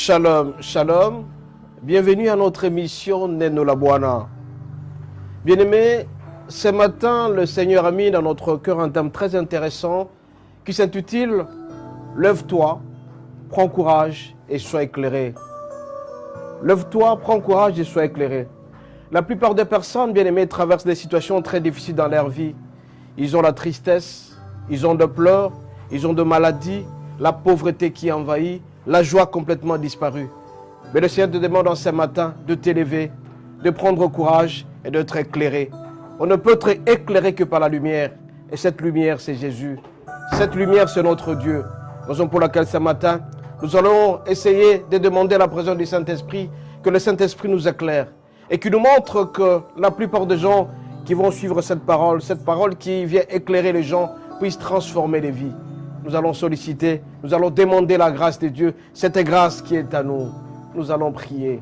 Shalom, shalom. Bienvenue à notre émission Neno la Bwana. Bien-aimés, ce matin, le Seigneur a mis dans notre cœur un thème très intéressant qui s'intitule « Lève-toi, prends courage et sois éclairé ». Lève-toi, prends courage et sois éclairé. La plupart des personnes, bien-aimées, traversent des situations très difficiles dans leur vie. Ils ont la tristesse, ils ont de pleurs, ils ont de maladies, la pauvreté qui envahit, la joie complètement disparue. Mais le Seigneur te demande en ce matin de t'élever, de prendre courage et d'être éclairé. On ne peut être éclairé que par la lumière. Et cette lumière, c'est Jésus. Cette lumière, c'est notre Dieu. Raison pour laquelle ce matin, nous allons essayer de demander la présence du Saint-Esprit, que le Saint-Esprit nous éclaire et qui nous montre que la plupart des gens qui vont suivre cette parole qui vient éclairer les gens, puisse transformer les vies. Nous allons solliciter, nous allons demander la grâce de Dieu, cette grâce qui est à nous. Nous allons prier.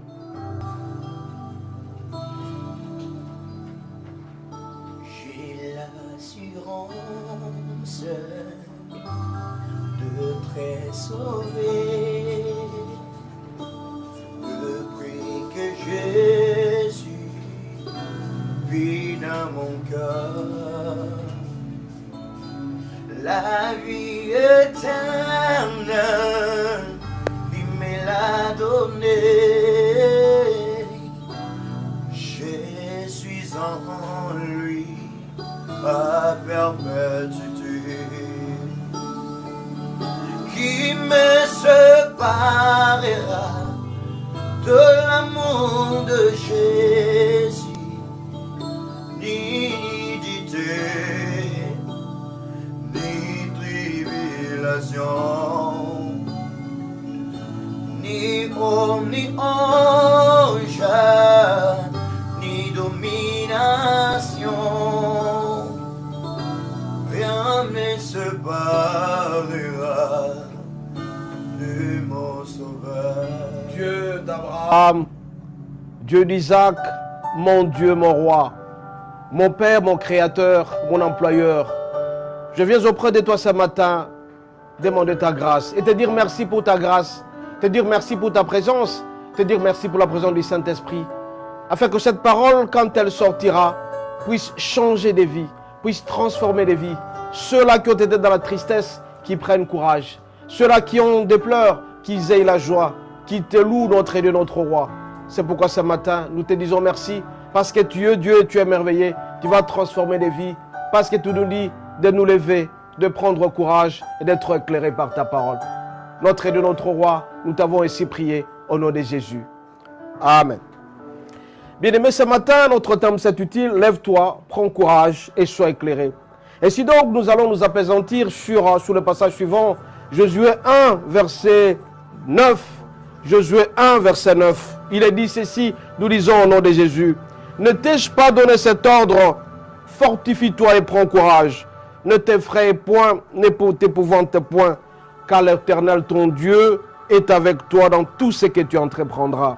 J'ai l'assurance de te sauver. Le prix que Jésus vit dans mon cœur. La vie éternelle, il me l'a donnée. Je suis en lui à perpétuité. Qui me séparera de l'amour de Jésus, ni d'idée, ni tribulation, ni homme, ni ange, ni domination. Rien ne séparera de mon Sauveur. Dieu d'Abraham, Dieu d'Isaac, mon Dieu, mon roi, mon Père, mon Créateur, mon employeur. Je viens auprès de toi ce matin, demander ta grâce et te dire merci pour ta grâce, te dire merci pour ta présence, te dire merci pour la présence du Saint-Esprit, afin que cette parole, quand elle sortira, puisse changer des vies, puisse transformer des vies. Ceux-là qui ont été dans la tristesse, qui prennent courage. Ceux-là qui ont des pleurs, qu'ils aient la joie, qui te louent notre Dieu, notre roi. C'est pourquoi ce matin, nous te disons merci, parce que tu es Dieu et tu es merveilleux, tu vas transformer des vies, parce que tu nous dis de nous lever, de prendre courage et d'être éclairés par ta parole. Notre Dieu, notre roi, nous t'avons ainsi prié au nom de Jésus. Amen. Bien-aimés, ce matin, notre thème s'intitule « Lève-toi, prends courage et sois éclairé ». Et si donc nous allons nous appesantir sur le passage suivant, Josué 1, verset 9. Josué 1, verset 9. Il est dit ceci, nous lisons au nom de Jésus. Ne t'ai-je pas donné cet ordre? Fortifie-toi et prends courage. Ne t'effraie point, ne t'épouvante point, car l'Éternel ton Dieu est avec toi dans tout ce que tu entreprendras.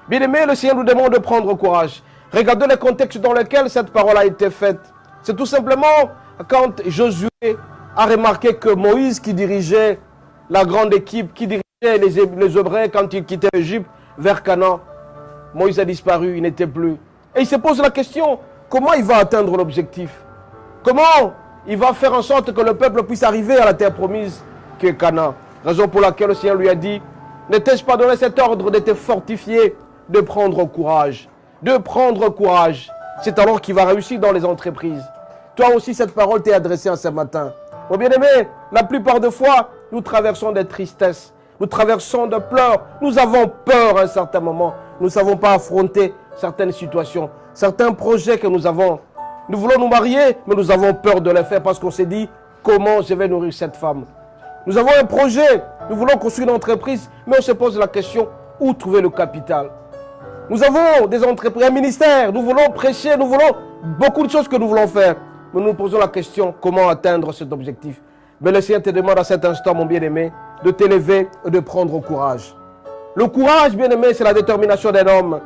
Bien-aimé, le Seigneur nous demande de prendre courage. Regardez le contexte dans lequel cette parole a été faite. C'est tout simplement quand Josué a remarqué que Moïse, qui dirigeait la grande équipe, qui dirigeait les Hébreux quand ils quittaient l'Égypte vers Canaan, Moïse a disparu, il n'était plus. Et il se pose la question, comment il va atteindre l'objectif? Comment il va faire en sorte que le peuple puisse arriver à la terre promise qui est Canaan? Raison pour laquelle le Seigneur lui a dit, ne t'ai-je pas donné cet ordre de te fortifier, de prendre courage? De prendre courage. C'est alors qu'il va réussir dans les entreprises. Toi aussi, cette parole t'est adressée en ce matin. Mon bien-aimé, la plupart des fois, nous traversons des tristesses, nous traversons des pleurs, nous avons peur à un certain moment. Nous ne savons pas affronter certaines situations, certains projets que nous avons. Nous voulons nous marier, mais nous avons peur de les faire parce qu'on s'est dit, comment je vais nourrir cette femme? Nous avons un projet, nous voulons construire une entreprise, mais on se pose la question, où trouver le capital? Nous avons des entreprises, un ministère, nous voulons prêcher, nous voulons beaucoup de choses que nous voulons faire. Mais nous nous posons la question, comment atteindre cet objectif? Mais le Seigneur te demande à cet instant, mon bien-aimé, de t'élever et de prendre courage. Le courage, bien-aimé, c'est la détermination d'un homme.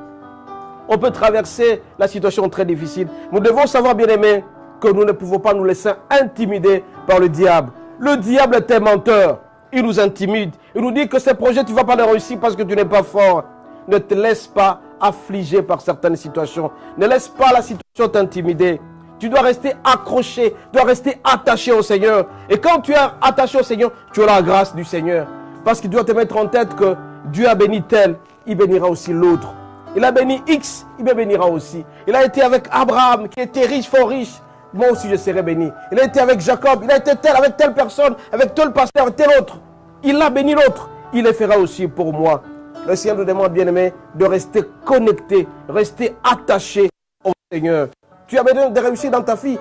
On peut traverser la situation très difficile. Nous devons savoir, bien-aimé, que nous ne pouvons pas nous laisser intimider par le diable. Le diable est un menteur. il nous intimide. Il nous dit que ces projets, tu ne vas pas les réussir parce que tu n'es pas fort. Ne te laisse pas affliger par certaines situations. Ne laisse pas la situation t'intimider. Tu dois rester accroché, tu dois rester attaché au Seigneur. Et quand tu es attaché au Seigneur, tu as la grâce du Seigneur. Parce qu'il doit te mettre en tête que Dieu a béni tel, il bénira aussi l'autre. Il a béni X, il me bénira aussi. Il a été avec Abraham, qui était riche, fort riche. Moi aussi, je serai béni. Il a été avec Jacob, il a été tel avec telle personne, avec tel pasteur, avec tel autre. Il a béni l'autre. Il le fera aussi pour moi. Le Seigneur nous demande, bien-aimé, de rester connecté, rester attaché au Seigneur. Tu as besoin de réussir dans ta vie.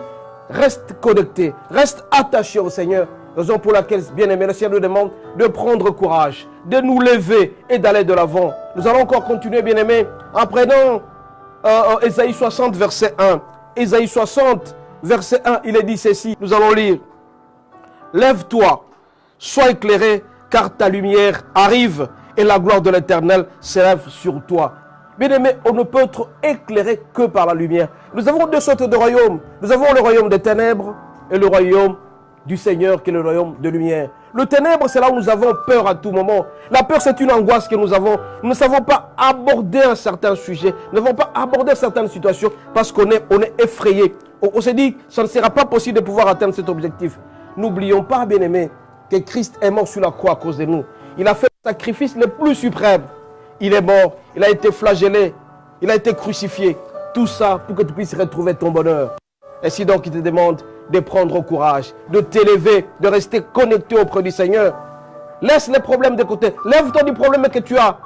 Reste connecté, reste attaché au Seigneur. Raison pour laquelle, bien-aimé, le Seigneur nous demande de prendre courage, de nous lever et d'aller de l'avant. Nous allons encore continuer, bien-aimé, en prenant Ésaïe 60, verset 1. Ésaïe 60, verset 1, il est dit ceci, nous allons lire. Lève-toi, sois éclairé, car ta lumière arrive et la gloire de l'Éternel s'élève sur toi. Bien-aimé, on ne peut être éclairé que par la lumière. Nous avons deux sortes de royaumes. Nous avons le royaume des ténèbres et le royaume du Seigneur qui est le royaume de lumière. Le ténèbre, c'est là où nous avons peur à tout moment. La peur, c'est une angoisse que nous avons. Nous ne savons pas aborder un certain sujet. Nous ne savons pas aborder certaines situations parce qu'on est effrayé. On se dit, ça ne sera pas possible de pouvoir atteindre cet objectif. N'oublions pas, bien-aimés, que Christ est mort sur la croix à cause de nous. Il a fait le sacrifice le plus suprême. Il est mort, il a été flagellé, il a été crucifié. Tout ça pour que tu puisses retrouver ton bonheur. Et si donc il te demande de prendre courage, de t'élever, de rester connecté auprès du Seigneur, laisse les problèmes de côté. Lève-toi du problème que tu as.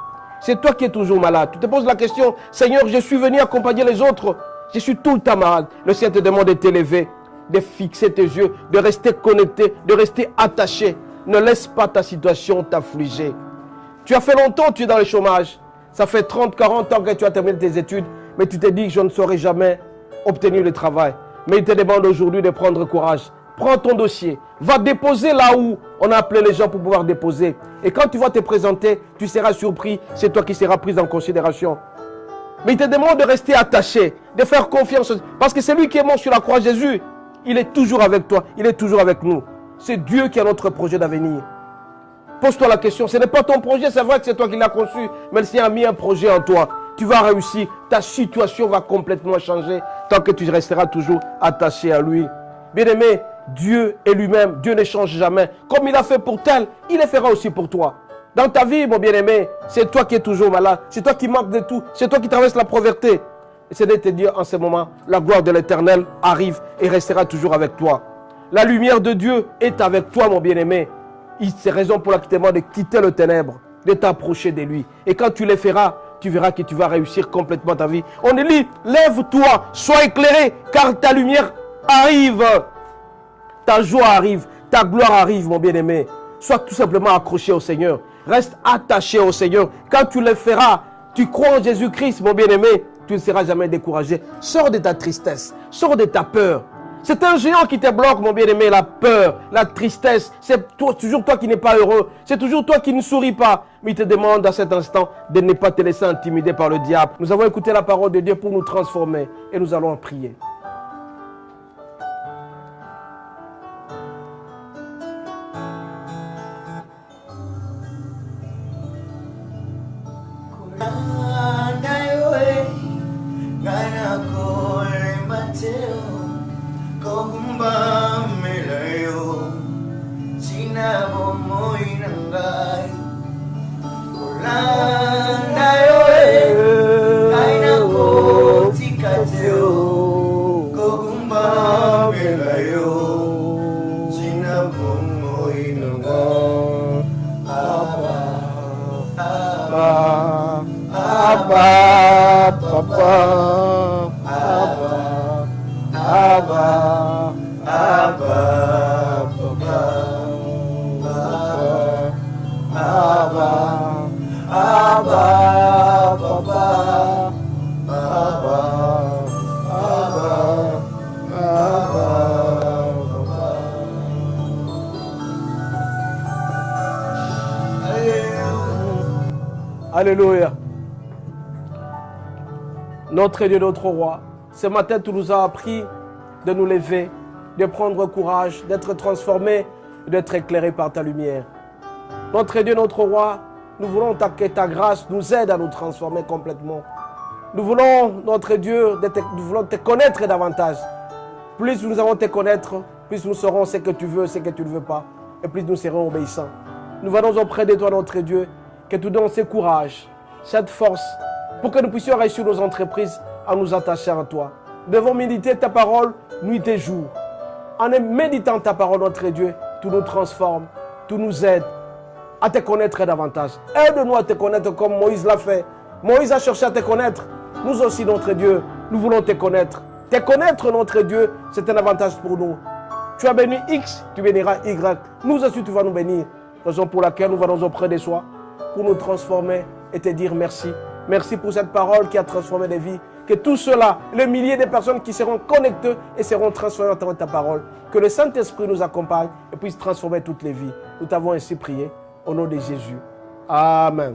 C'est toi qui es toujours malade. Tu te poses la question, Seigneur, je suis venu accompagner les autres. Je suis tout le temps malade. Le Seigneur te demande de t'élever, de fixer tes yeux, de rester connecté, de rester attaché. Ne laisse pas ta situation t'affliger. Tu as fait longtemps, tu es dans le chômage. Ça fait 30, 40 ans que tu as terminé tes études. Mais tu te dis que je ne saurais jamais obtenir le travail. Mais il te demande aujourd'hui de prendre courage. Prends ton dossier. Va déposer là où on a appelé les gens pour pouvoir déposer. Et quand tu vas te présenter, tu seras surpris. C'est toi qui seras pris en considération. Mais il te demande de rester attaché, de faire confiance. Parce que c'est lui qui est mort sur la croix, Jésus. Il est toujours avec toi. Il est toujours avec nous. C'est Dieu qui a notre projet d'avenir. Pose-toi la question, ce n'est pas ton projet, c'est vrai que c'est toi qui l'as conçu, mais le Seigneur a mis un projet en toi. Tu vas réussir, ta situation va complètement changer tant que tu resteras toujours attaché à lui. Bien-aimé, Dieu est lui-même, Dieu ne change jamais. Comme il a fait pour tel, il le fera aussi pour toi. Dans ta vie, mon bien-aimé, c'est toi qui es toujours malade, c'est toi qui manques de tout, c'est toi qui traverses la pauvreté. Et c'est de te dire en ce moment, la gloire de l'Éternel arrive et restera toujours avec toi. La lumière de Dieu est avec toi, mon bien-aimé. C'est raison pour laquelle tu demandes de quitter le ténèbre, de t'approcher de lui. Et quand tu le feras, tu verras que tu vas réussir complètement ta vie. On dit, lève-toi, sois éclairé, car ta lumière arrive. Ta joie arrive, ta gloire arrive, mon bien-aimé. Sois tout simplement accroché au Seigneur. Reste attaché au Seigneur. Quand tu le feras, tu crois en Jésus-Christ, mon bien-aimé, tu ne seras jamais découragé. Sors de ta tristesse, sors de ta peur. C'est un géant qui te bloque, mon bien-aimé, la peur, la tristesse. C'est toujours toi qui n'es pas heureux. C'est toujours toi qui ne souris pas. Mais il te demande à cet instant de ne pas te laisser intimider par le diable. Nous avons écouté la parole de Dieu pour nous transformer. Et nous allons prier. Alléluia. Notre Dieu, notre roi, ce matin, tu nous as appris de nous lever, de prendre courage, d'être transformés, d'être éclairés par ta lumière. Notre Dieu, notre roi, nous voulons que ta grâce nous aide à nous transformer complètement. Nous voulons, notre Dieu, nous voulons te connaître davantage. Plus nous allons te connaître, plus nous saurons ce que tu veux, ce que tu ne veux pas. Et plus nous serons obéissants. Nous venons auprès de toi, notre Dieu, que tu donnes ce courage, cette force, pour que nous puissions réussir nos entreprises en nous attachant à toi. Nous devons méditer ta parole nuit et jour. En méditant ta parole, notre Dieu, tu nous transformes, tu nous aides à te connaître davantage. Aide-nous à te connaître comme Moïse l'a fait. Moïse a cherché à te connaître. Nous aussi, notre Dieu, nous voulons te connaître. Te connaître, notre Dieu, c'est un avantage pour nous. Tu as béni X, tu béniras Y. Nous aussi, tu vas nous bénir. Raison pour laquelle nous venons auprès de toi pour nous transformer et te dire merci. Merci pour cette parole qui a transformé des vies. Que tous ceux-là, les milliers de personnes qui seront connectées et seront transformées à travers ta parole, que le Saint-Esprit nous accompagne et puisse transformer toutes les vies. Nous t'avons ainsi prié au nom de Jésus. Amen.